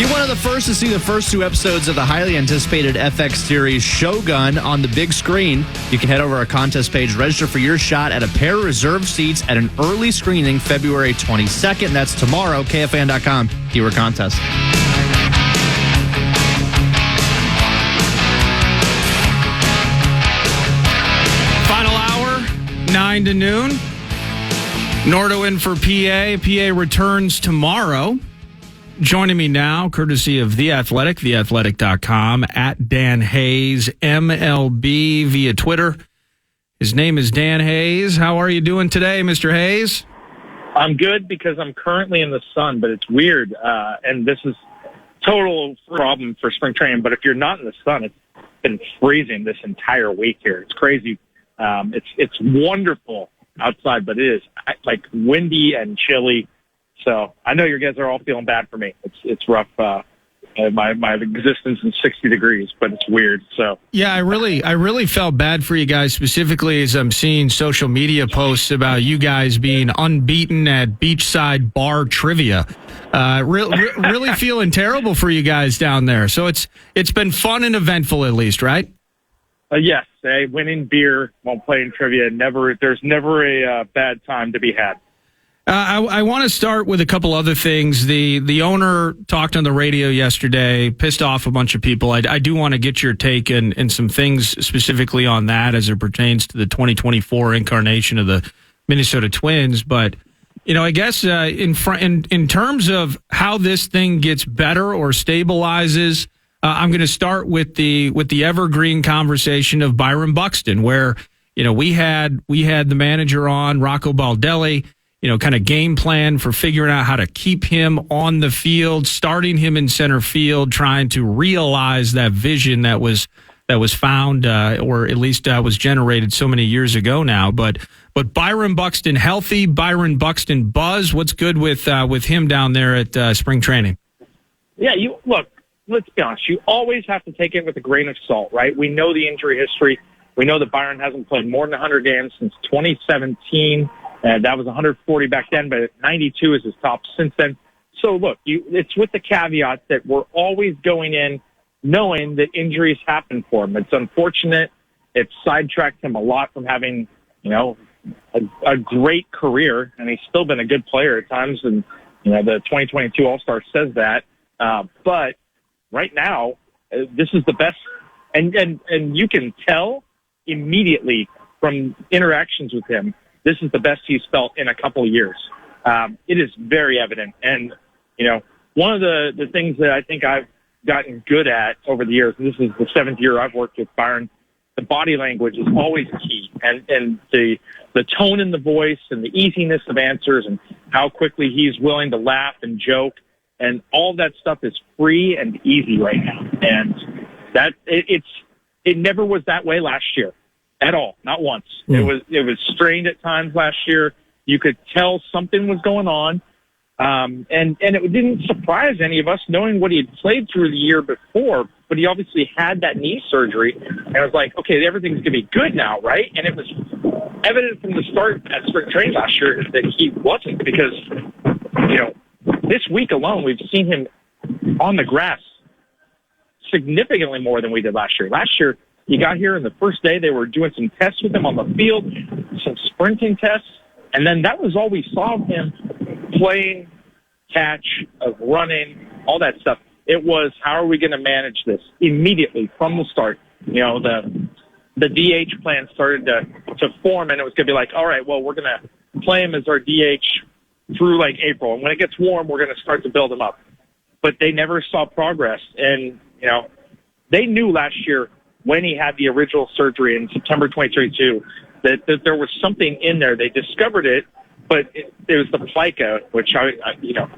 Be one of the first to see the first two episodes of the highly anticipated FX series Shogun on the big screen. You can head over our contest page, register for your shot at a pair of reserved seats at an early screening February 22nd. That's tomorrow, KFAN.com. Keyword contest. Final hour, 9 to noon. Nordo in for PA. PA returns tomorrow. Joining me now, courtesy of The Athletic, theathletic.com, at Dan Hayes, MLB via Twitter. His name is Dan Hayes. How are you doing today, Mr. Hayes? I'm good because I'm currently in the sun, but it's weird. And this is total problem for spring training. But if you're not in the sun, it's been freezing this entire week here. It's crazy. It's wonderful outside, but it is like windy and chilly. So I know you guys are all feeling bad for me. It's rough. My existence in 60 degrees, but it's weird. So yeah, I really felt bad for you guys, specifically as I'm seeing social media posts about you guys being unbeaten at beachside bar trivia. Really feeling terrible for you guys down there. So it's been fun and eventful, at least, right? Yes, winning beer while playing trivia. There's never a bad time to be had. I want to start with a couple other things. The owner talked on the radio yesterday, pissed off a bunch of people. I do want to get your take and some things specifically on that as it pertains to the 2024 incarnation of the Minnesota Twins. But, I guess in terms of how this thing gets better or stabilizes, I'm going to start with the evergreen conversation of Byron Buxton, where, we had the manager on, Rocco Baldelli, kind of game plan for figuring out how to keep him on the field, starting him in center field, trying to realize that vision that was found, or at least was generated so many years ago now. But Byron Buxton healthy, Byron Buxton buzz. What's good with him down there at spring training? Yeah, let's be honest. You always have to take it with a grain of salt, right? We know the injury history. We know that Byron hasn't played more than 100 games since 2017. And that was 140 back then, but 92 is his top since then. So look, it's with the caveat that we're always going in knowing that injuries happen for him. It's unfortunate. It's sidetracked him a lot from having, a great career, and he's still been a good player at times. And, the 2022 All-Star says that. But right now, this is the best. And you can tell immediately from interactions with him, this is the best he's felt in a couple of years. It is very evident. And, one of the things that I think I've gotten good at over the years, and this is the 7th year I've worked with Byron, the body language is always key. And the tone in the voice and the easiness of answers and how quickly he's willing to laugh and joke. And all that stuff is free and easy right now. And that it never was that way last year. At all, not once. Mm. It was strained at times last year. You could tell something was going on, and it didn't surprise any of us knowing what he had played through the year before. But he obviously had that knee surgery, and I was like, okay, everything's gonna be good now, right? And it was evident from the start at spring training last year that he wasn't, because this week alone we've seen him on the grass significantly more than we did last year. Last year, he got here, and the first day they were doing some tests with him on the field, some sprinting tests, and then that was all we saw of him playing, catch, of running, all that stuff. It was, how are we going to manage this immediately from the start? The DH plan started to form, and it was going to be like, all right, well, we're going to play him as our DH through like April, and when it gets warm, we're going to start to build him up. But they never saw progress, and they knew last year, when he had the original surgery in September 2022, that there was something in there. They discovered it, but it was the plica, which I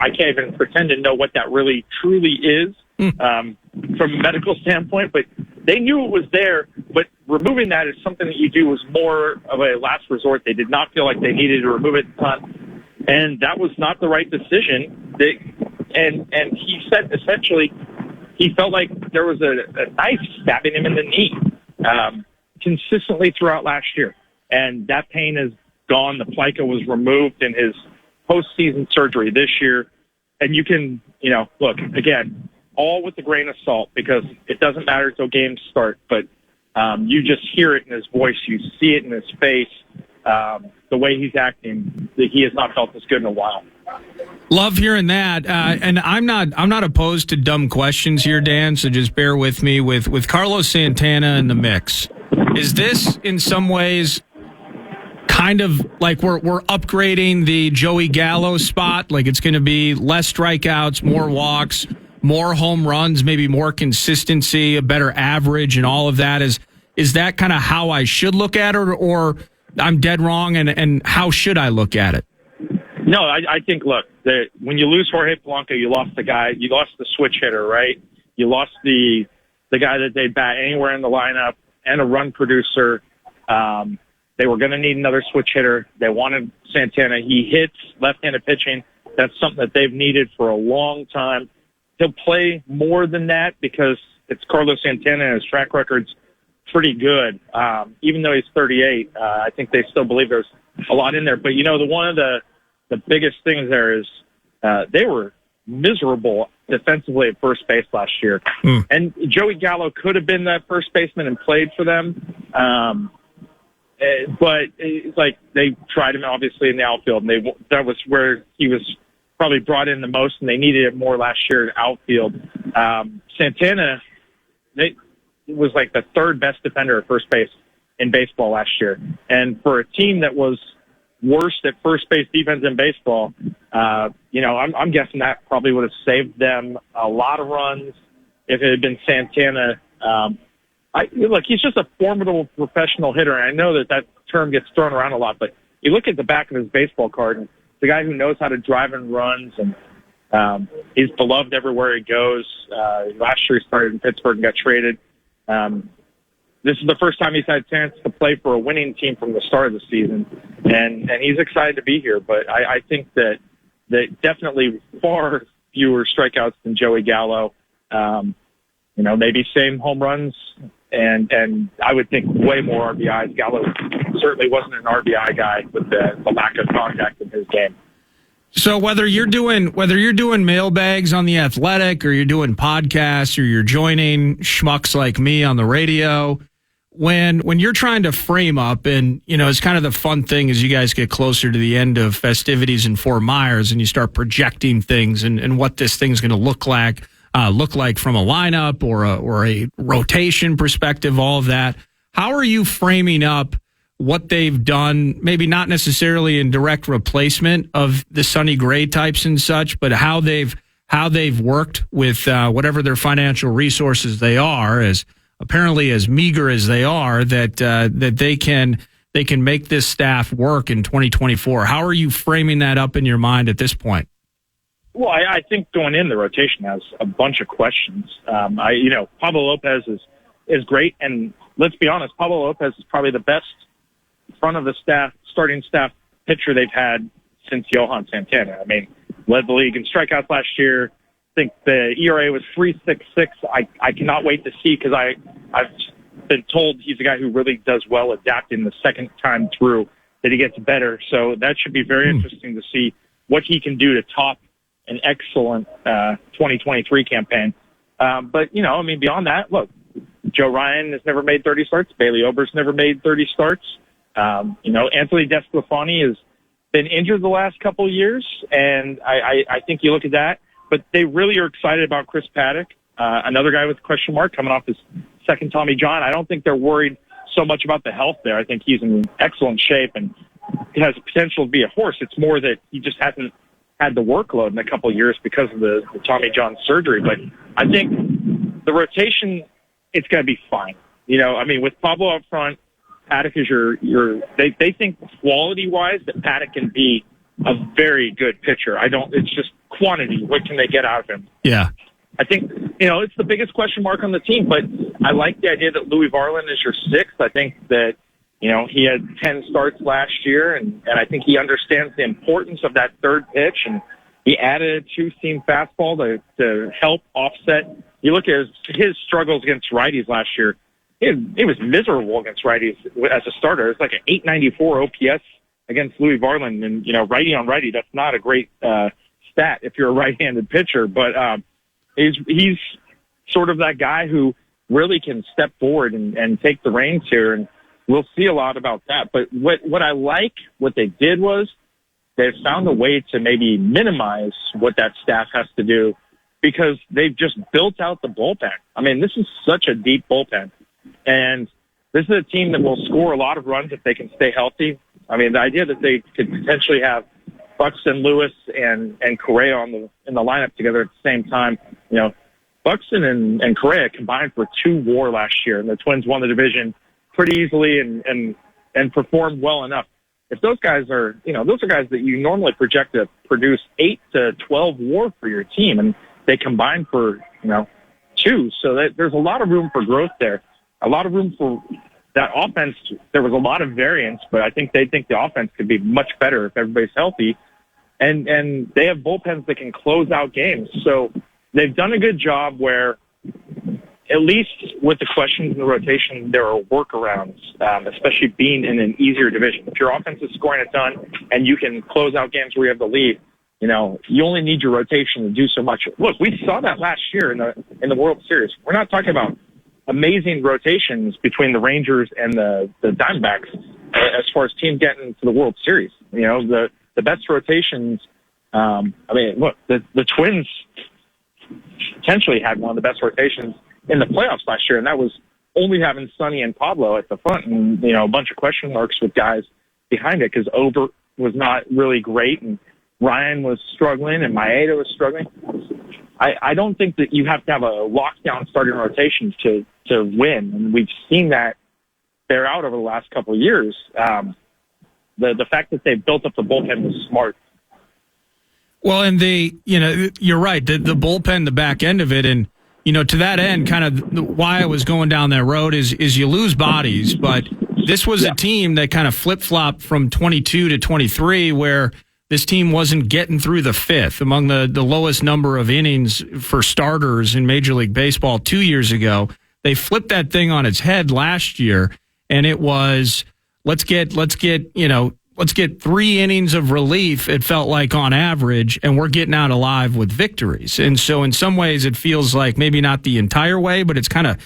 can't even pretend to know what that really truly is from a medical standpoint, but they knew it was there, but removing that is something that you do was more of a last resort. They did not feel like they needed to remove it at the time, and that was not the right decision. And he said essentially, he felt like there was a knife stabbing him in the knee consistently throughout last year. And that pain is gone. The plica was removed in his postseason surgery this year. And you can, look, again, all with a grain of salt because it doesn't matter until games start. But you just hear it in his voice. You see it in his face. The way he's acting, that he has not felt this good in a while. Love hearing that. And I'm not opposed to dumb questions here, Dan, so just bear with me. With Carlos Santana in the mix, is this in some ways kind of like we're upgrading the Joey Gallo spot? Like it's going to be less strikeouts, more walks, more home runs, maybe more consistency, a better average, and all of that. Is that kind of how I should look at it, or I'm dead wrong, and how should I look at it? No, I think, look, when you lose Jorge Polanco, you lost the switch hitter, right? You lost the guy that they'd bat anywhere in the lineup and a run producer. They were going to need another switch hitter. They wanted Santana. He hits left-handed pitching. That's something that they've needed for a long time. He'll play more than that because it's Carlos Santana and his track record's pretty good. Even though he's 38, I think they still believe there's a lot in there. But, one of the biggest things there is they were miserable defensively at first base last year. And Joey Gallo could have been that first baseman and played for them. But it's like they tried him, obviously, in the outfield, and that was where he was probably brought in the most, and they needed it more last year in outfield. Santana was like the third best defender at first base in baseball last year. And for a team that was worst at first base defense in baseball, I'm guessing that probably would have saved them a lot of runs if it had been Santana. Look, he's just a formidable professional hitter, and I know that term gets thrown around a lot, but you look at the back of his baseball card, and the guy who knows how to drive and runs, and he's beloved everywhere he goes. Last year he started in Pittsburgh and got traded. This is the first time he's had a chance to play for a winning team from the start of the season, and he's excited to be here. But I think that definitely far fewer strikeouts than Joey Gallo. Maybe same home runs, and I would think way more RBIs. Gallo certainly wasn't an RBI guy with the lack of contact in his game. So whether you're doing mailbags on The Athletic, or you're doing podcasts, or you're joining schmucks like me on the radio, when you're trying to frame up, and it's kind of the fun thing as you guys get closer to the end of festivities in Fort Myers, and you start projecting things and what this thing's going to look like from a lineup or a rotation perspective, all of that. How are you framing up what they've done, maybe not necessarily in direct replacement of the Sonny Gray types and such, but how they've worked with whatever their financial resources they are, as apparently as meager as they are, that they can make this staff work in 2024. How are you framing that up in your mind at this point? Well, I think going in, the rotation has a bunch of questions. Pablo Lopez is great, and let's be honest, Pablo Lopez is probably the best front of the starting staff pitcher they've had since Johan Santana. I mean, led the league in strikeouts last year. I think the ERA was 3.66. I cannot wait to see, because I've been told he's a guy who really does well adapting the second time through, that he gets better. So that should be very interesting to see what he can do to top an excellent 2023 campaign. But beyond that, look, Joe Ryan has never made 30 starts. Bailey Ober's never made 30 starts. Anthony DeSclafani has been injured the last couple of years, and I think you look at that. But they really are excited about Chris Paddock, another guy with a question mark coming off his second Tommy John. I don't think they're worried so much about the health there. I think he's in excellent shape and has potential to be a horse. It's more that he just hasn't had the workload in a couple of years because of the Tommy John surgery. But I think the rotation, it's going to be fine. With Pablo up front, Paddock is they think quality-wise that Paddock can be a very good pitcher. It's just quantity. What can they get out of him? Yeah. I think, it's the biggest question mark on the team, but I like the idea that Louis Varland is your sixth. I think that, he had 10 starts last year, and I think he understands the importance of that third pitch, and he added a two-seam fastball to help offset. You look at his struggles against righties last year. It was miserable against righties as a starter. It's like an 894 OPS against Louis Varland, and righty on righty, that's not a great stat if you're a right-handed pitcher. But he's sort of that guy who really can step forward and take the reins here, and we'll see a lot about that. But what I like, what they did was they found a way to maybe minimize what that staff has to do because they've just built out the bullpen. I mean, this is such a deep bullpen, and this is a team that will score a lot of runs if they can stay healthy. I mean, the idea that they could potentially have Buxton, Lewis, and Correa in the lineup together at the same time, you know, Buxton and Correa combined for 2 WAR last year, and the Twins won the division pretty easily and performed well enough. If those guys are, you know, those are guys that you normally project to produce 8 to 12 WAR for your team, and they combine for, you know, 2. So there's a lot of room for growth there, a lot of room for that offense. There was a lot of variance, but I think they think the offense could be much better if everybody's healthy, and they have bullpens that can close out games. So they've done a good job where, at least with the questions in the rotation, there are workarounds, especially being in an easier division. If your offense is scoring a ton and you can close out games where you have the lead, you know, you only need your rotation to do so much. Look, we saw that last year in the World Series. We're not talking about amazing rotations between the Rangers and the Diamondbacks as far as teams getting to the World Series. You know, the best rotations, I mean, look, the Twins potentially had one of the best rotations in the playoffs last year, and that was only having Sonny and Pablo at the front and, you know, a bunch of question marks with guys behind it because Over was not really great and Ryan was struggling and Maeda was struggling. I don't think that you have to have a lockdown starting rotation to win, and we've seen that bear out over the last couple of years. The fact that they've built up the bullpen was smart. Well, and you're right, the bullpen, the back end of it, and, you know, to that end, kind of why I was going down that road is you lose bodies, but this was a team that kind of flip-flopped from 22 to 23 where this team wasn't getting through the 5th, among the lowest number of innings for starters in Major League Baseball 2 years ago. They flipped that thing on its head last year, and it was let's get 3 innings of relief, it felt like, on average, and we're getting out alive with victories. And so in some ways it feels like maybe not the entire way, but it's kind of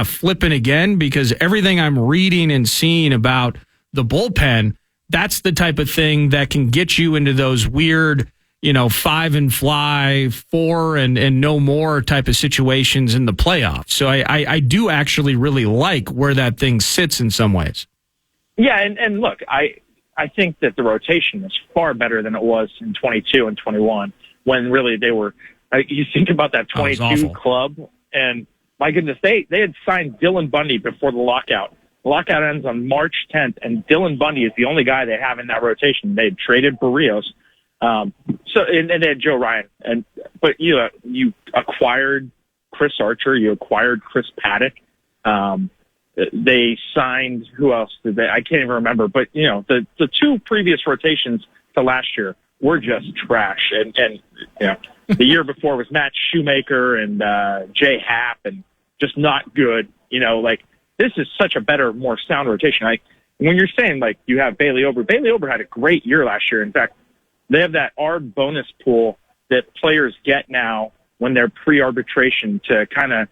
flipping again, because everything I'm reading and seeing about the bullpen, that's the type of thing that can get you into those weird, you know, 5 and fly, 4 and no more type of situations in the playoffs. So I do actually really like where that thing sits in some ways. Yeah, and look, I think that the rotation is far better than it was in 22 and 21 when really they were, you think about that 22 club, and my goodness, they had signed Dylan Bundy before the lockout. The lockout ends on March 10th, and Dylan Bundy is the only guy they have in that rotation. They had traded Barrios, and they had Joe Ryan. But you acquired Chris Archer, you acquired Chris Paddock. They signed, who else did they? I can't even remember. But, you know, the 2 previous rotations to last year were just trash. And you know, the year before was Matt Shoemaker and Jay Happ, and just not good. You know, like, this is such a better, more sound rotation. When you're saying, like, you have Bailey Ober had a great year last year. In fact, they have that ARB bonus pool that players get now when they're pre-arbitration to kind of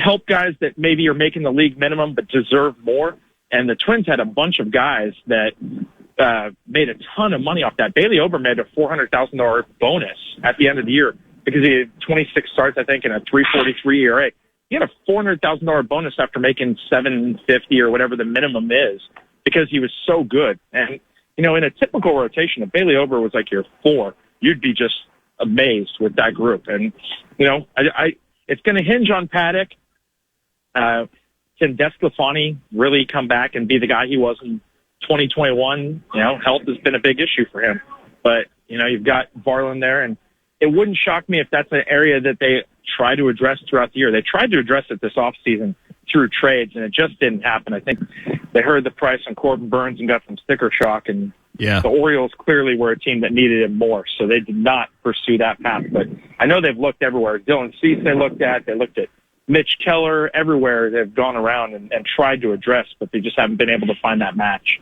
help guys that maybe are making the league minimum but deserve more. And the Twins had a bunch of guys that made a ton of money off that. Bailey Ober made a $400,000 bonus at the end of the year because he had 26 starts, I think, and a 3.43 ERA. He had a $400,000 bonus after making $750 or whatever the minimum is because he was so good. And, you know, in a typical rotation, if Bailey Ober was like your 4, you'd be just amazed with that group. And, you know, it's going to hinge on Paddock. Can Desclafani really come back and be the guy he was in 2021? You know, health has been a big issue for him. But, you know, you've got Varland there, and it wouldn't shock me if that's an area that they try to address throughout the year. They tried to address it this offseason through trades, and it just didn't happen. I think they heard the price on Corbin Burns and got some sticker shock, and the Orioles clearly were a team that needed him more, so they did not pursue that path. But I know they've looked everywhere. Dylan Cease they looked at Mitch Keller, everywhere they've gone around and tried to address, but they just haven't been able to find that match.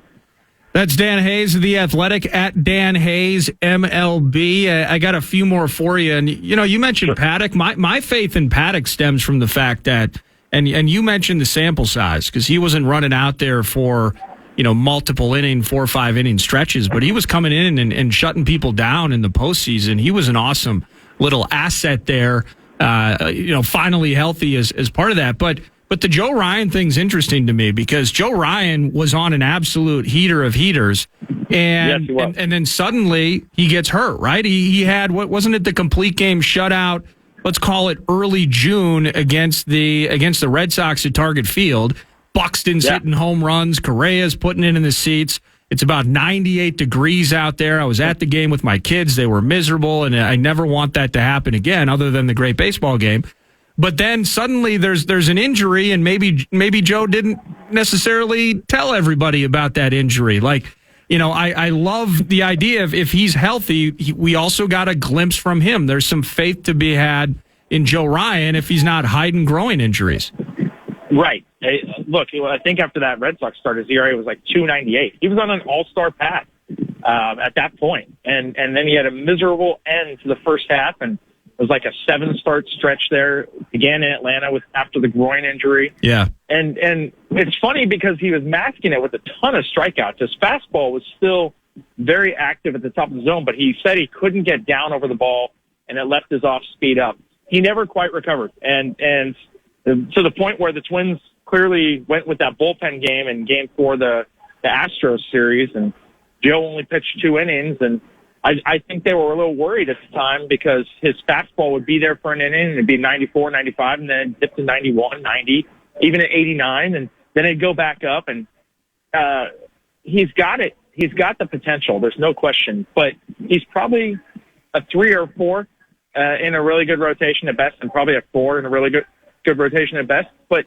That's Dan Hayes of The Athletic, at Dan Hayes MLB. I got a few more for you. And, you mentioned Paddock. My faith in Paddock stems from the fact that, and you mentioned the sample size, because he wasn't running out there for, multiple inning, 4 or 5 inning stretches, but he was coming in and shutting people down in the postseason. He was an awesome little asset there, finally healthy as part of that. But the Joe Ryan thing's interesting to me, because Joe Ryan was on an absolute heater of heaters, and then suddenly he gets hurt, right? He had, wasn't it the complete game shutout, let's call it early June, against the Red Sox at Target Field. Buxton's hitting home runs, Correa's putting it in the seats. It's about 98 degrees out there. I was at the game with my kids. They were miserable, and I never want that to happen again, other than the great baseball game. But then suddenly there's an injury, and maybe Joe didn't necessarily tell everybody about that injury. I love the idea of, if he's healthy, we also got a glimpse from him. There's some faith to be had in Joe Ryan if he's not hiding groin injuries. Right. Look, I think after that Red Sox start, his ERA was like 2.98. He was on an all-star path at that point. And then he had a miserable end to the first half, and it was like a 7-start stretch there. Began in Atlanta after the groin injury. Yeah. And it's funny because he was masking it with a ton of strikeouts. His fastball was still very active at the top of the zone, but he said he couldn't get down over the ball, and it left his off speed up. He never quite recovered. And to the point where the Twins clearly went with that bullpen game in Game 4 the Astros series, and Joe only pitched 2 innings, and I think they were a little worried at the time, because his fastball would be there for an inning, and it'd be 94, 95, and then dip to 91, 90, even at 89, and then it'd go back up, and he's got it. He's got the potential. There's no question, but he's probably a 3 or 4 in a really good rotation at best, and probably a 4 in a really good rotation at best. But,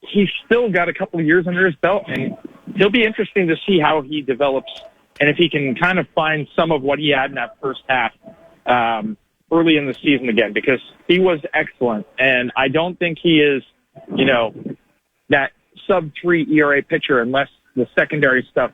he's still got a couple of years under his belt, and it'll be interesting to see how he develops, and if he can kind of find some of what he had in that first half early in the season again, because he was excellent. And I don't think he is, that sub-3 ERA pitcher unless the secondary stuff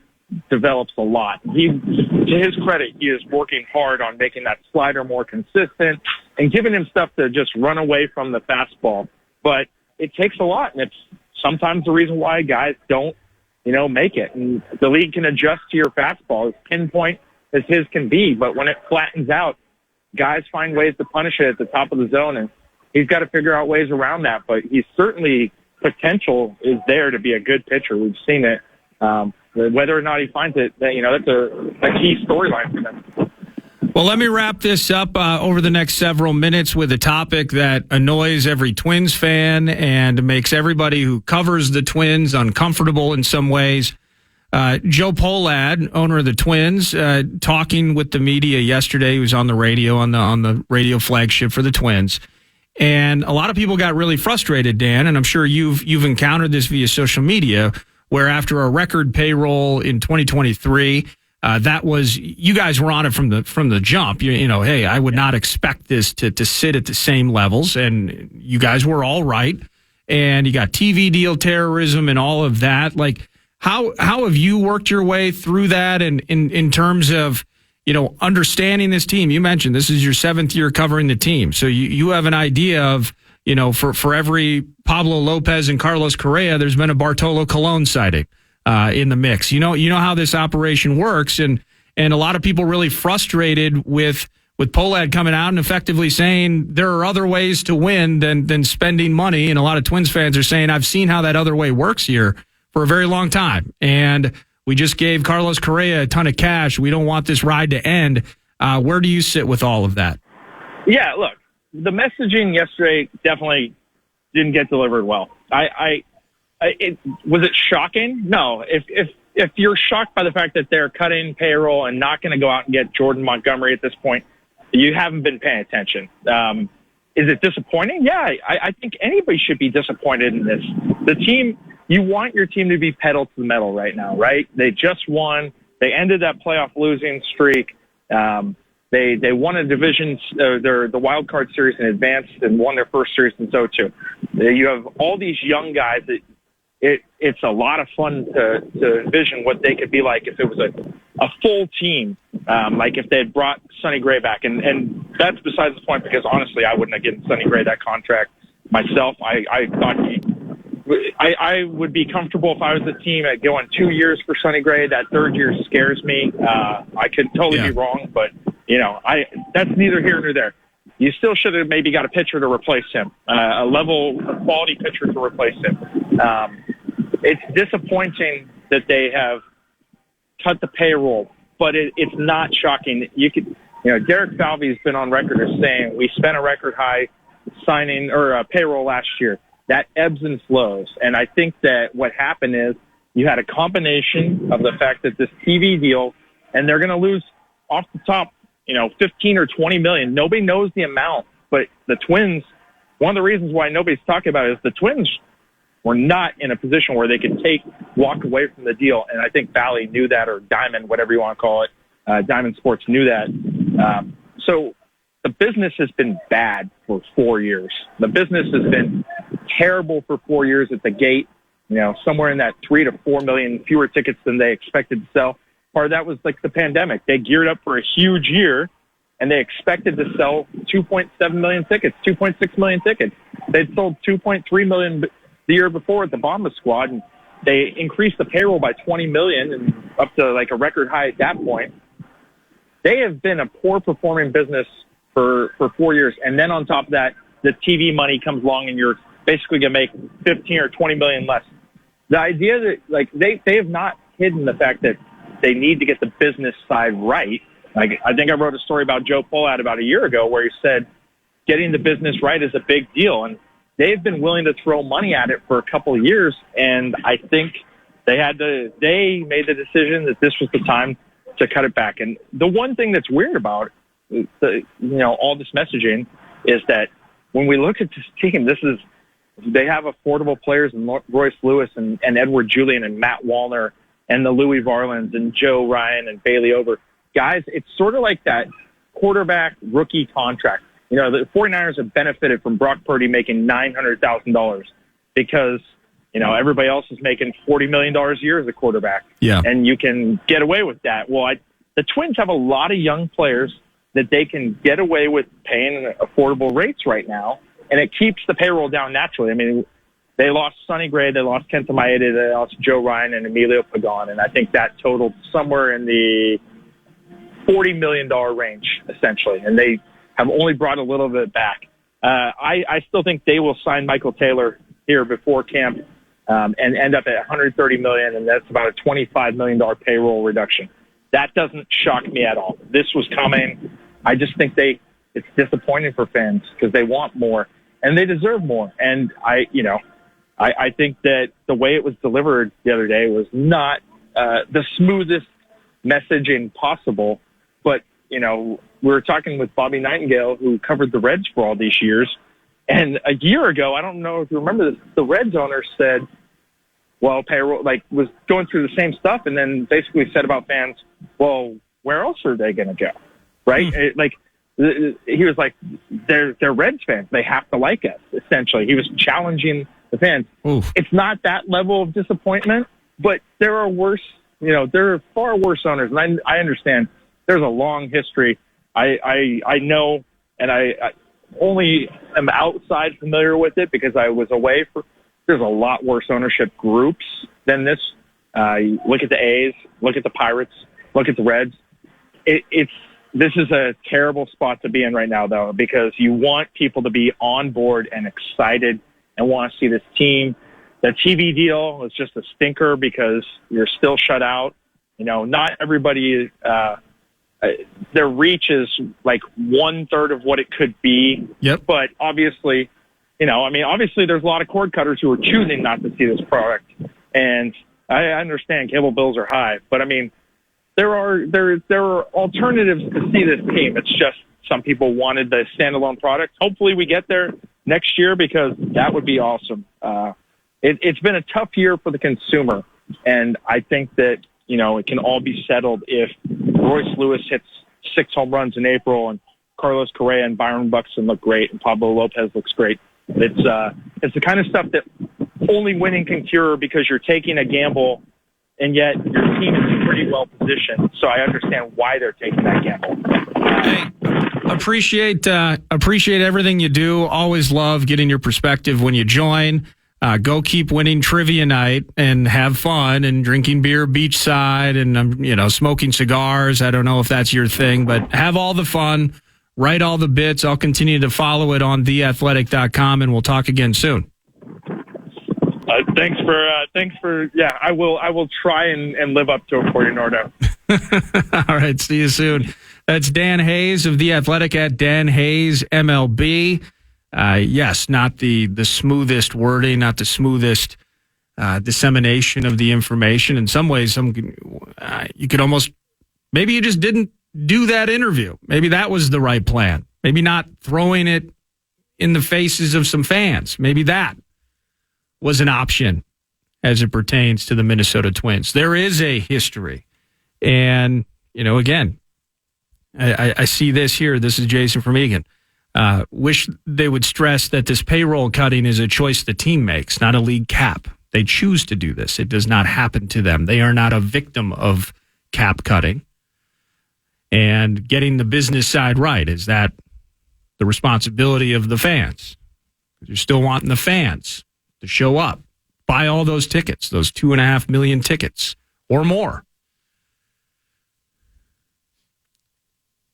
develops a lot. To his credit, he is working hard on making that slider more consistent and giving him stuff to just run away from the fastball. But it takes a lot, and it's sometimes the reason why guys don't, make it. And the league can adjust to your fastball as pinpoint as his can be, but when it flattens out, guys find ways to punish it at the top of the zone, and he's got to figure out ways around that. But he's certainly, potential is there to be a good pitcher. We've seen it. Whether or not he finds it, that's a key storyline for them. Well, let me wrap this up over the next several minutes with a topic that annoys every Twins fan and makes everybody who covers the Twins uncomfortable in some ways. Joe Pohlad, owner of the Twins, talking with the media yesterday. He was on the radio, on the radio flagship for the Twins. And a lot of people got really frustrated, Dan, and I'm sure you've encountered this via social media, where after a record payroll in 2023, that was, you guys were on it from the jump. Hey, I would not expect this to sit at the same levels, and you guys were all right. And you got TV deal terrorism and all of that. Like, how have you worked your way through that? And in terms of, understanding this team, you mentioned this is your 7th year covering the team, so you have an idea of, for every Pablo Lopez and Carlos Correa, there's been a Bartolo Colon sighting in the mix. You know how this operation works, and a lot of people really frustrated with Pohlad coming out and effectively saying there are other ways to win than spending money. And a lot of Twins fans are saying, I've seen how that other way works here for a very long time, and we just gave Carlos Correa a ton of cash. We don't want this ride to end. Where do you sit with all of that? Yeah, look, the messaging yesterday definitely didn't get delivered well. Was it shocking? No. If you're shocked by the fact that they're cutting payroll and not going to go out and get Jordan Montgomery at this point, you haven't been paying attention. Is it disappointing? Yeah, I think anybody should be disappointed in this. The team, you want your team to be pedal to the metal right now, right? They just won. They ended that playoff losing streak. They won a division, the wild card series in advance, and won their first series in 2002. You have all these young guys that it's a lot of fun to envision what they could be like if it was a full team, like if they had brought Sonny Gray back. And that's besides the point, because honestly, I wouldn't have given Sonny Gray that contract myself. I thought I would be comfortable if I was the team at going 2 years for Sonny Gray. That third year scares me. I could totally be wrong, but that's neither here nor there. You still should have maybe got a pitcher to replace him, a quality pitcher to replace him. It's disappointing that they have cut the payroll, but it's not shocking. Derek Falvey's been on record as saying we spent a record high signing or payroll last year. That ebbs and flows, and I think that what happened is you had a combination of the fact that this TV deal, and they're going to lose off the top, 15 or 20 million. Nobody knows the amount, but the Twins, one of the reasons why nobody's talking about it is the Twins were not in a position where they could walk away from the deal. And I think Valley knew that, or Diamond, whatever you want to call it. Diamond Sports knew that. So the business has been bad for 4 years. The business has been terrible for 4 years at the gate, somewhere in that 3 to 4 million fewer tickets than they expected to sell. Part of that was like the pandemic. They geared up for a huge year, and they expected to sell 2.7 million tickets, 2.6 million tickets. They'd sold 2.3 million the year before at the Bomba Squad, and they increased the payroll by 20 million and up to like a record high at that point. They have been a poor performing business for 4 years. And then on top of that, the TV money comes along and you're basically going to make 15 or 20 million less. The idea that they have not hidden the fact that they need to get the business side right. Like, I think I wrote a story about Joe Polat about a year ago where he said getting the business right is a big deal. And they've been willing to throw money at it for a couple of years. And I think they made the decision that this was the time to cut it back. And the one thing that's weird about all this messaging is that when we look at this team, they have affordable players in Royce Lewis and Edward Julian and Matt Wallner and the Louis Varlands and Joe Ryan and Bailey Ober. Guys, it's sort of like that quarterback rookie contract. The 49ers have benefited from Brock Purdy making $900,000 because, everybody else is making $40 million a year as a quarterback. Yeah. And you can get away with that. Well, the Twins have a lot of young players that they can get away with paying affordable rates right now, and it keeps the payroll down naturally. I mean, they lost Sonny Gray, they lost Kenta Maeda, they lost Joe Ryan and Emilio Pagan, and I think that totaled somewhere in the $40 million range, essentially, and they have only brought a little bit back. I still think they will sign Michael Taylor here before camp and end up at $130 million, and that's about a $25 million payroll reduction. That doesn't shock me at all. This was coming. I just think it's disappointing for fans because they want more, and they deserve more. And I think that the way it was delivered the other day was not the smoothest messaging possible. But, we were talking with Bobby Nightingale, who covered the Reds for all these years. And a year ago, I don't know if you remember this, the Reds owner said, well, payroll, was going through the same stuff and then basically said about fans, well, where else are they going to go? Right? He was like, they're Reds fans. They have to like us, essentially. He was challenging the fans. Oof. It's not that level of disappointment, but there are worse, there are far worse owners. And I understand there's a long history. I know, and I only am outside familiar with it because I was away there's a lot worse ownership groups than this. Look at the A's, look at the Pirates, look at the Reds. This is a terrible spot to be in right now, though, because you want people to be on board and excited and want to see this team. The TV deal was just a stinker because you're still shut out. Not everybody, their reach is like 1/3 of what it could be. Yep. But obviously, obviously there's a lot of cord cutters who are choosing not to see this product. And I understand cable bills are high, but there are alternatives to see this team. It's just some people wanted the standalone product. Hopefully we get there next year because that would be awesome. It's been a tough year for the consumer, and I think that, it can all be settled if Royce Lewis hits 6 home runs in April and Carlos Correa and Byron Buxton look great and Pablo Lopez looks great. It's the kind of stuff that only winning can cure because you're taking a gamble, and yet your team is pretty well positioned. So I understand why they're taking that gamble. Hey, appreciate everything you do. Always love getting your perspective when you join. Go keep winning trivia night and have fun and drinking beer beachside and smoking cigars. I don't know if that's your thing, but have all the fun. Write all the bits. I'll continue to follow it on theathletic.com, and we'll talk again soon. Thanks for. I will try and live up to it for you, Nordo. All right. See you soon. That's Dan Hayes of The Athletic at Dan Hayes MLB. Yes, not the smoothest wording, not the smoothest dissemination of the information. In some ways, you could almost, maybe you just didn't do that interview. Maybe that was the right plan. Maybe not throwing it in the faces of some fans. Maybe that was an option as it pertains to the Minnesota Twins. There is a history. And, again, I see this here. This is Jason from Egan. Wish they would stress that this payroll cutting is a choice the team makes, not a league cap. They choose to do this. It does not happen to them. They are not a victim of cap cutting. And getting the business side right, is that the responsibility of the fans? You're still wanting the fans to show up, buy all those tickets, those 2.5 million tickets or more.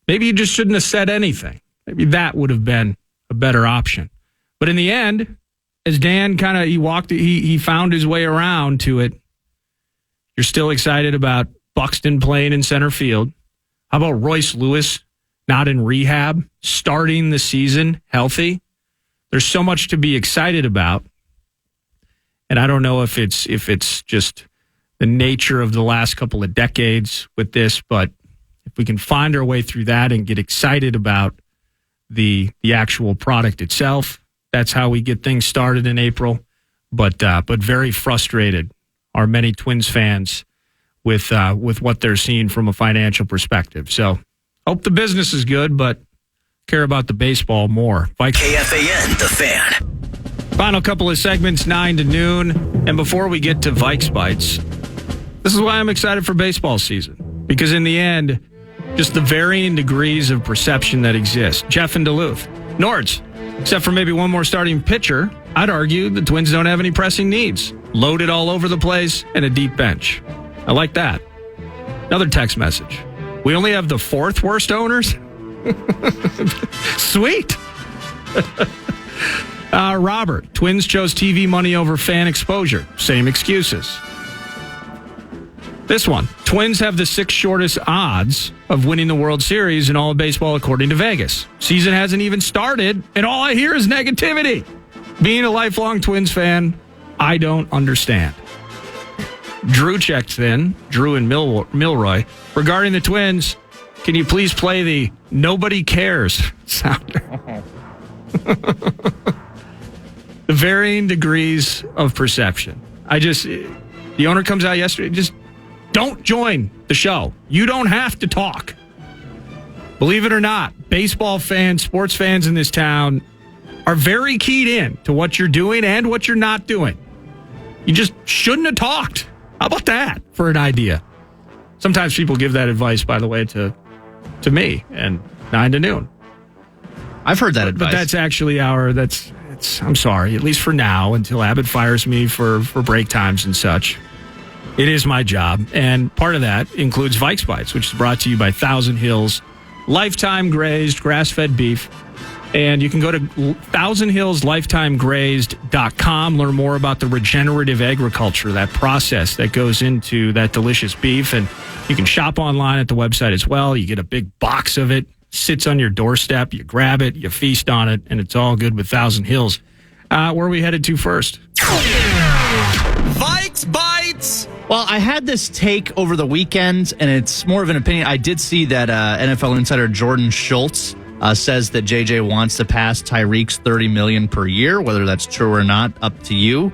Maybe you just shouldn't have said anything. Maybe that would have been a better option. But in the end, as Dan he found his way around to it. You're still excited about Buxton playing in center field. How about Royce Lewis not in rehab, starting the season healthy? There's so much to be excited about. And I don't know if it's just the nature of the last couple of decades with this, but if we can find our way through that and get excited about the actual product itself, that's how we get things started in April. But very frustrated are many Twins fans with what they're seeing from a financial perspective. So hope the business is good, but care about the baseball more. KFAN, The Fan. Final couple of segments, 9 to noon. And before we get to Vikes Bites, this is why I'm excited for baseball season. Because in the end, just the varying degrees of perception that exist. Jeff in Duluth. Nords, except for maybe one more starting pitcher, I'd argue the Twins don't have any pressing needs. Loaded all over the place and a deep bench. I like that. Another text message. We only have the 4th worst owners? Sweet. Robert, Twins chose TV money over fan exposure. Same excuses. This one, Twins have the 6th shortest odds of winning the World Series in all of baseball according to Vegas. Season hasn't even started, and all I hear is negativity. Being a lifelong Twins fan, I don't understand. Drew checks in, Drew and Milroy. Regarding the Twins, can you please play the nobody cares sounder? The varying degrees of perception. The owner comes out yesterday, just don't join the show. You don't have to talk. Believe it or not, baseball fans, sports fans in this town are very keyed in to what you're doing and what you're not doing. You just shouldn't have talked. How about that for an idea? Sometimes people give that advice, by the way, to me, and 9 to noon. I've heard that advice. But that's actually I'm sorry, at least for now, until Abbott fires me for break times and such. It is my job, and part of that includes Vikes Bites, which is brought to you by Thousand Hills Lifetime Grazed Grass-Fed Beef. And you can go to thousandhillslifetimegrazed.com, learn more about the regenerative agriculture, that process that goes into that delicious beef. And you can shop online at the website as well. You get a big box of it, sits on your doorstep, you grab it, you feast on it, and it's all good with Thousand Hills. Where are we headed to first? Vikes Bites! Well, I had this take over the weekend, and it's more of an opinion. I did see that NFL insider Jordan Schultz says that JJ wants to pass Tyreek's $30 million per year. Whether that's true or not, up to you.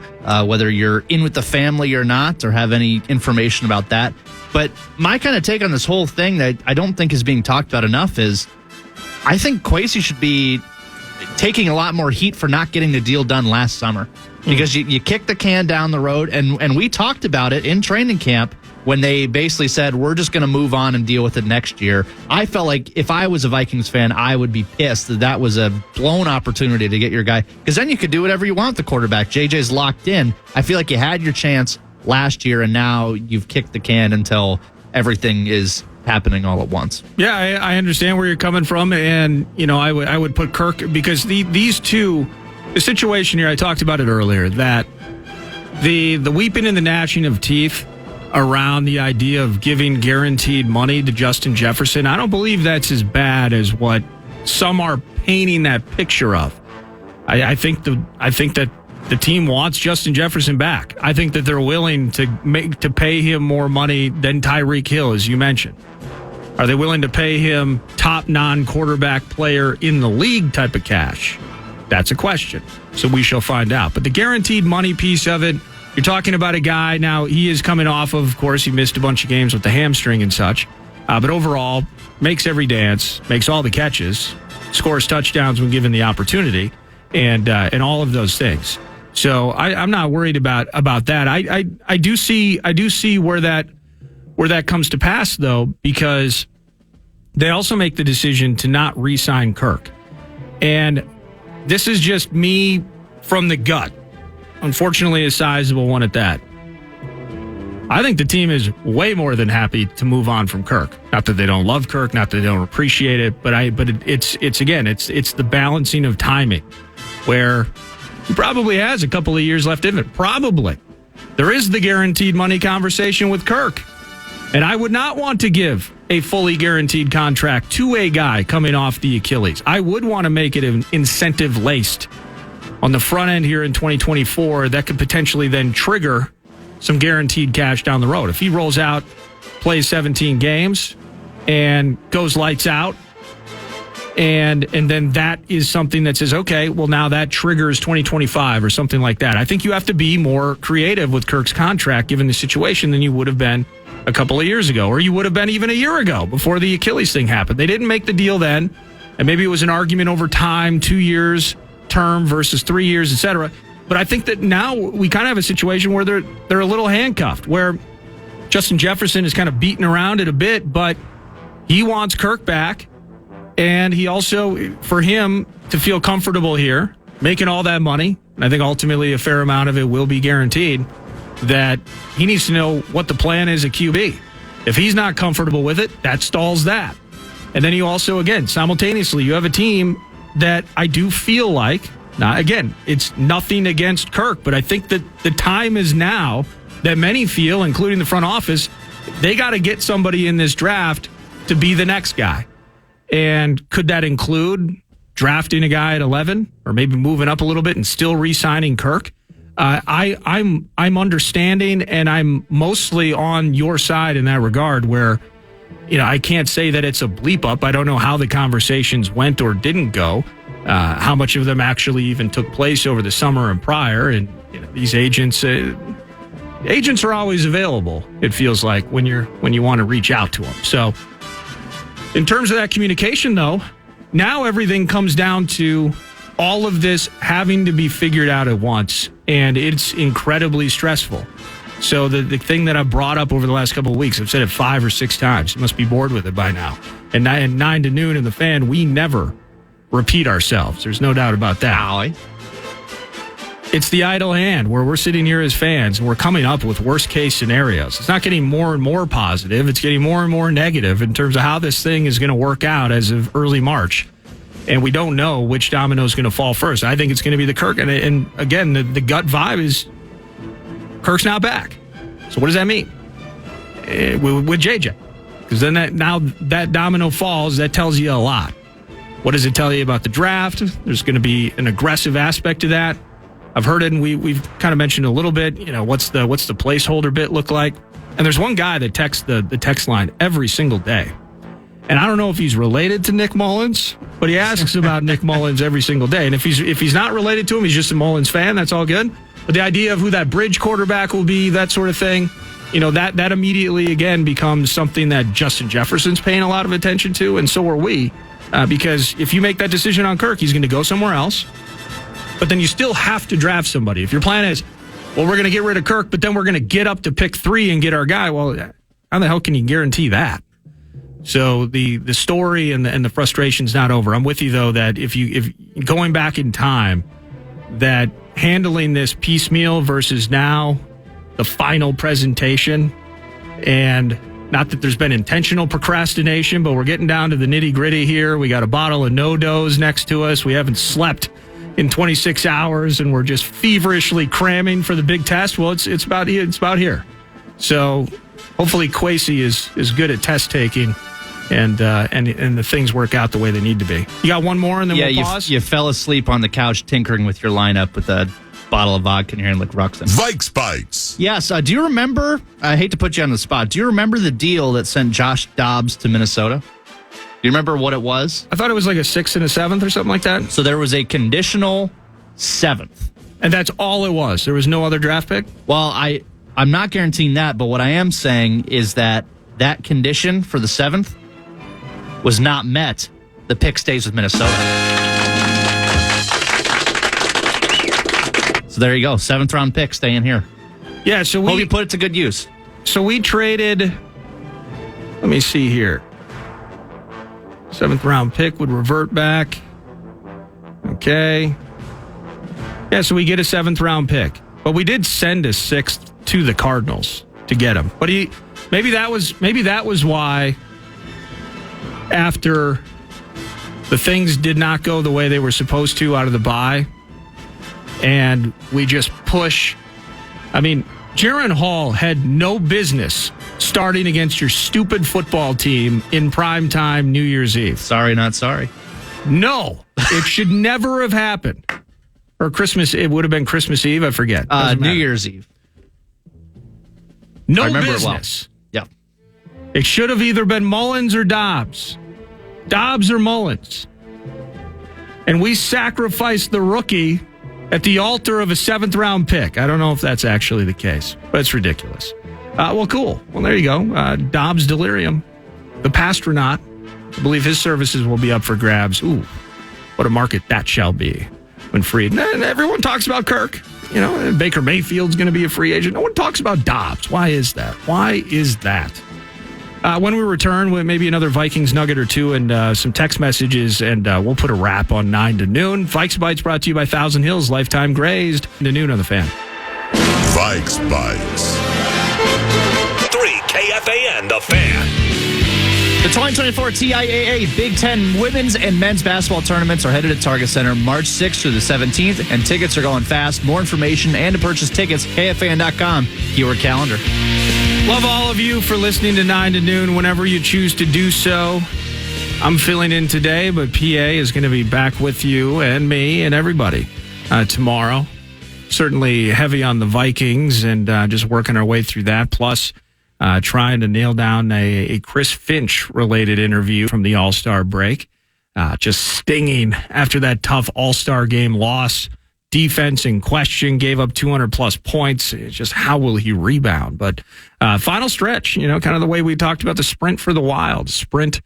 Whether you're in with the family or not, or have any information about that. But my kind of take on this whole thing that I don't think is being talked about enough is, I think Kwesi should be taking a lot more heat for not getting the deal done last summer because you kicked the can down the road. And we talked about it in training camp when they basically said, we're just going to move on and deal with it next year. I felt like if I was a Vikings fan, I would be pissed that was a blown opportunity to get your guy, because then you could do whatever you want with the quarterback. JJ's locked in. I feel like you had your chance last year, and now you've kicked the can until everything is happening all at once. Yeah, I understand where you're coming from, and I would put Kirk, because these two, the situation here, I talked about it earlier, that the weeping and the gnashing of teeth around the idea of giving guaranteed money to Justin Jefferson, I don't believe that's as bad as what some are painting that picture of. I think that the team wants Justin Jefferson back. I think that they're willing to pay him more money than Tyreek Hill, as you mentioned. Are they willing to pay him top non-quarterback player in the league type of cash? That's a question. So we shall find out. But the guaranteed money piece of it, you're talking about a guy, now he is coming off of course, he missed a bunch of games with the hamstring and such. But overall, makes every dance, makes all the catches, scores touchdowns when given the opportunity, and all of those things. So I'm not worried about that. I do see where that comes to pass, though, because they also make the decision to not re-sign Kirk. And this is just me from the gut. Unfortunately, a sizable one at that. I think the team is way more than happy to move on from Kirk. Not that they don't love Kirk, not that they don't appreciate it, but it's the balancing of timing, where he probably has a couple of years left in it. Probably. There is the guaranteed money conversation with Kirk. And I would not want to give a fully guaranteed contract to a guy coming off the Achilles. I would want to make it incentive-laced on the front end here in 2024 that could potentially then trigger some guaranteed cash down the road. If he rolls out, plays 17 games, and goes lights out, and then that is something that says, okay, well, now that triggers 2025 or something like that. I think you have to be more creative with Kirk's contract given the situation than you would have been a couple of years ago, or you would have been even a year ago before the Achilles thing happened. They didn't make the deal then, and maybe it was an argument over time, 2 years term versus 3 years, etc. But I think that now we kind of have a situation where they're a little handcuffed, where Justin Jefferson is kind of beating around it a bit, but he wants Kirk back. And he also, for him to feel comfortable here, making all that money, and I think ultimately a fair amount of it will be guaranteed, that he needs to know what the plan is at QB. If he's not comfortable with it, that stalls that. And then you also, again, simultaneously, you have a team that I do feel like, now again, it's nothing against Kirk, but I think that the time is now that many feel, including the front office, they got to get somebody in this draft to be the next guy. And could that include drafting a guy at 11 or maybe moving up a little bit and still re-signing Kirk? I'm understanding, and I'm mostly on your side in that regard, where I can't say that it's a bleep up. I don't know how the conversations went or didn't go, how much of them actually even took place over the summer and prior. And these agents are always available, it feels like, when you want to reach out to them. So in terms of that communication, though, now everything comes down to all of this having to be figured out at once, and it's incredibly stressful. So the thing that I brought up over the last couple of weeks, I've said it 5 or 6 times. You must be bored with it by now. And 9 to noon in the Fan, we never repeat ourselves. There's no doubt about that. Ollie. It's the idle hand where we're sitting here as fans and we're coming up with worst case scenarios. It's not getting more and more positive. It's getting more and more negative in terms of how this thing is going to work out as of early March. And we don't know which domino is going to fall first. I think it's going to be the Kirk. And again, the gut vibe is Kirk's not back. So what does that mean with JJ? Because then that domino falls, that tells you a lot. What does it tell you about the draft? There's going to be an aggressive aspect to that. I've heard it, and we've kind of mentioned a little bit. What's the placeholder bit look like? And there's one guy that texts the text line every single day, and I don't know if he's related to Nick Mullins, but he asks about Nick Mullins every single day. And if he's not related to him, he's just a Mullins fan. That's all good. But the idea of who that bridge quarterback will be, that sort of thing, that immediately again becomes something that Justin Jefferson's paying a lot of attention to, and so are we. Because if you make that decision on Kirk, he's going to go somewhere else. But then you still have to draft somebody. If your plan is, well, we're going to get rid of Kirk, but then we're going to get up to pick 3 and get our guy, well, how the hell can you guarantee that? So the story and the frustration's not over. I'm with you, though, that if going back in time, that handling this piecemeal versus now the final presentation, and not that there's been intentional procrastination, but we're getting down to the nitty-gritty here. We got a bottle of Nordos next to us. We haven't slept in 26 hours, and we're just feverishly cramming for the big test. Well, it's about here. So hopefully Kwesi is good at test taking, and the things work out the way they need to be. You got one more, and then we'll pause? You fell asleep on the couch tinkering with your lineup with a bottle of vodka in your hand like Ruxin. Vikes Bites. Yes. Do you remember, I hate to put you on the spot, do you remember the deal that sent Josh Dobbs to Minnesota? Do you remember what it was? I thought it was like a 6th and a 7th or something like that. So there was a conditional 7th. And that's all it was? There was no other draft pick? Well, I'm not guaranteeing that, but what I am saying is that condition for the 7th was not met. The pick stays with Minnesota. So there you go. 7th round pick staying here. Yeah, so hope you put it to good use. So we traded, let me see here. 7th round pick would revert back. Okay. Yeah, so we get a 7th round pick. But we did send a 6th to the Cardinals to get him. But maybe that was why after the things did not go the way they were supposed to out of the bye, and we just push. I mean, Jaron Hall had no business starting against your stupid football team in primetime New Year's Eve. Sorry, not sorry. No, it should never have happened. Or Christmas, it would have been Christmas Eve, I forget. New Year's Eve. No I remember business. It well. Yeah. It should have either been Mullins or Dobbs. Dobbs or Mullins. And we sacrificed the rookie at the altar of a 7th round pick. I don't know if that's actually the case, but it's ridiculous. Well, cool. Well, there you go. Dobbs Delirium, the Pastronaut. I believe his services will be up for grabs. Ooh, what a market that shall be when freed. And everyone talks about Kirk. You know, Baker Mayfield's going to be a free agent. No one talks about Dobbs. Why is that? Why is that? When we return, with maybe another Vikings nugget or two and some text messages, and we'll put a wrap on 9 to noon. Vikes Bites brought to you by Thousand Hills, Lifetime Grazed. To noon on the Fan. Vikes Bites. 3 KFAN, the Fan. The 2024 TIAA Big Ten women's and men's basketball tournaments are headed to Target Center March 6th through the 17th, and tickets are going fast. More information and to purchase tickets, KFAN.com, keyword calendar. Love all of you for listening to 9 to noon whenever you choose to do so. I'm filling in today, but PA is going to be back with you and me and everybody tomorrow. Certainly heavy on the Vikings and just working our way through that. Plus, trying to nail down a Chris Finch-related interview from the All-Star break. Just stinging after that tough All-Star game loss. Defense in question, gave up 200-plus points. It's just how will he rebound? But final stretch, you know, kind of the way we talked about the sprint for the Wild, sprint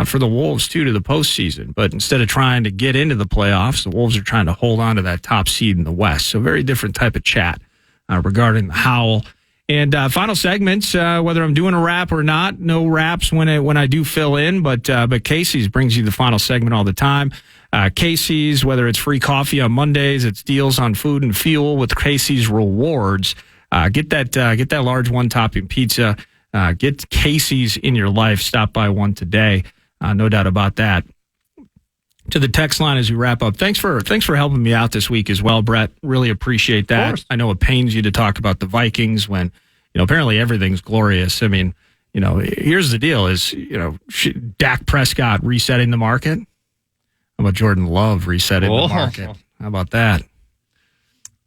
for the Wolves, too, to the postseason. But instead of trying to get into the playoffs, the Wolves are trying to hold on to that top seed in the West. So very different type of chat regarding the Howl. And final segments, whether I'm doing a wrap or not, no wraps when I do fill in, but Casey's brings you the final segment all the time. Casey's, whether it's free coffee on Mondays, it's deals on food and fuel with Casey's Rewards. Get that large one-topping pizza. Get Casey's in your life. Stop by one today. No doubt about that. To the text line as we wrap up. Thanks for helping me out this week as well, Brett. Really appreciate that. I know it pains you to talk about the Vikings when, you know, apparently everything's glorious. I mean, you know, here's the deal is, you know, Dak Prescott resetting the market. How about Jordan Love resetting the market? How about that?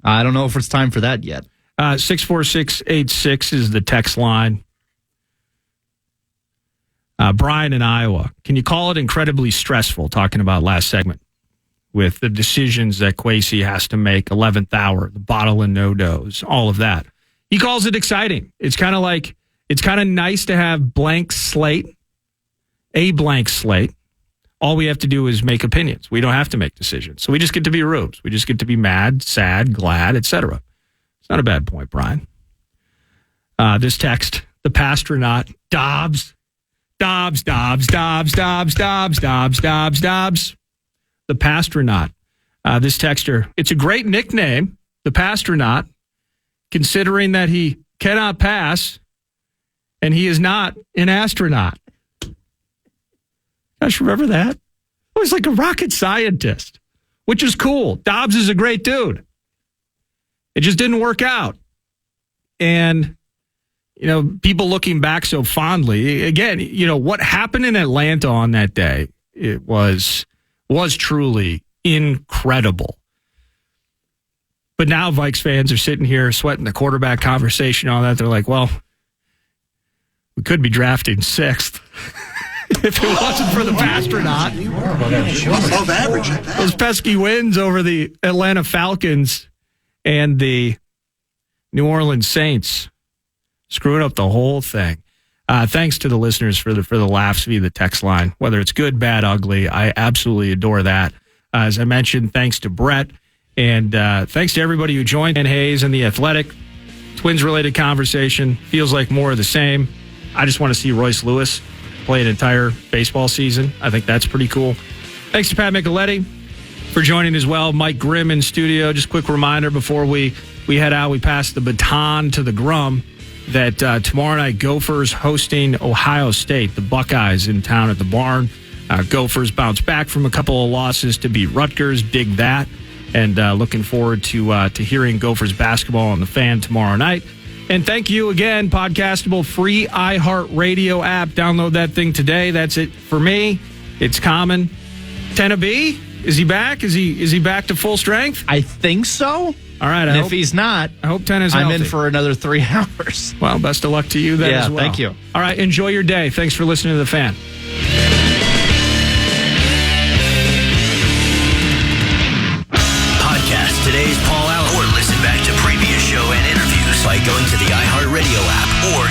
I don't know if it's time for that yet. 64686 is the text line. Brian in Iowa, can you call it incredibly stressful, talking about last segment, with the decisions that Kwesi has to make, 11th hour, the bottle of Nordos, all of that. He calls it exciting. It's kind of nice to have a blank slate, all we have to do is make opinions. We don't have to make decisions. So we just get to be rubes. We just get to be mad, sad, glad, etc. It's not a bad point, Brian. This text, the Pastronaut, Dobbs. The Pastronaut. This texter, it's a great nickname, the Pastronaut, considering that he cannot pass and he is not an astronaut. Guys, remember that? He was like a rocket scientist, which is cool. Dobbs is a great dude. It just didn't work out. And, people looking back so fondly, again, what happened in Atlanta on that day, it was truly incredible. But now Vikes fans are sitting here sweating the quarterback conversation and all that. They're like, well, we could be drafting 6th. If it wasn't for the Pastronaut. Above average at that. Those pesky wins over the Atlanta Falcons and the New Orleans Saints screwing up the whole thing. Thanks to the listeners for the laughs via the text line. Whether it's good, bad, ugly, I absolutely adore that. As I mentioned, thanks to Brett and thanks to everybody who joined. And Hayes and the Athletic. Twins-related conversation. Feels like more of the same. I just want to see Royce Lewis play an entire baseball season. I think that's pretty cool. Thanks to Pat Micheletti for joining as well. Mike Grimm in studio. Just quick reminder before we head out, we pass the baton to the Grum that tomorrow night Gophers hosting Ohio State. The Buckeyes in town at the Barn. Gophers bounce back from a couple of losses to beat Rutgers. Dig that. And looking forward to hearing Gophers basketball on the Fan tomorrow night. And thank you again, podcastable free iHeartRadio app. Download that thing today. That's it for me. It's Common. Tenna B, is he back? Is he back to full strength? I think so. All right. And if he's not, I hope Tenna's healthy. I'm in for another 3 hours. Well, best of luck to you then as well. Thank you. All right. Enjoy your day. Thanks for listening to The Fan. Podcast today's Paul Allen or listen back to previous show and interviews by going to the iHeartRadio app or